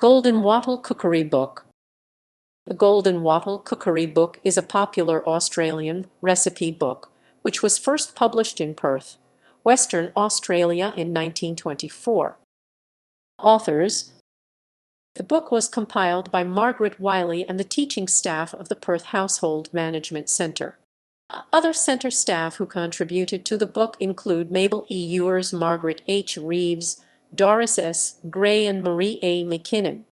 Golden Wattle Cookery Book. The Golden Wattle Cookery Book is a popular Australian recipe book which was first published in Perth, Western Australia in 1924. Authors. The book was compiled by Margaret Wiley and the teaching staff of the Perth Household Management Centre. Other centre staff who contributed to the book include Mabel E. Ewers, Margaret H. Reeves, Doris S. Gray, and Marie A. McKinnon.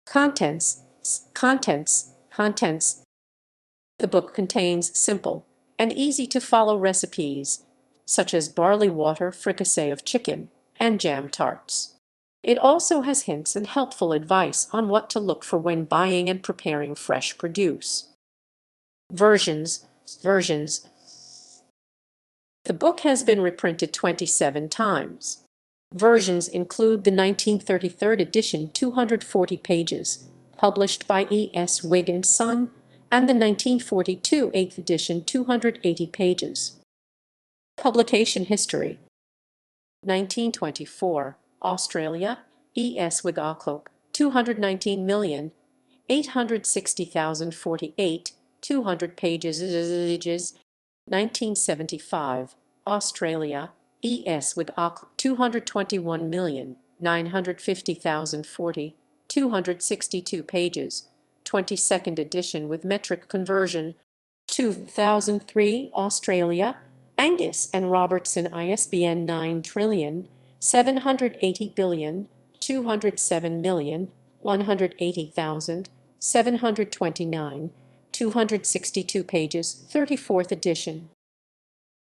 Contents. The book contains simple and easy-to-follow recipes, such as barley water fricassee of chicken and jam tarts. It also has hints and helpful advice on what to look for when buying and preparing fresh produce. Versions. The book has been reprinted 27 times. Versions include the 1933 edition, 240 pages, published by E.S. Wig & Son, and the 1942 8th edition, 280 pages. Publication history. 1924, Australia, E.S. Wig & Son, 219,860,048, 200 pages. 1975, Australia, E.S. Wig & Son, 221,950,040, 262 pages, 22nd edition with metric conversion. 2003, Australia, Angus and Robertson, ISBN 9780207180729, 262 pages, 34th edition.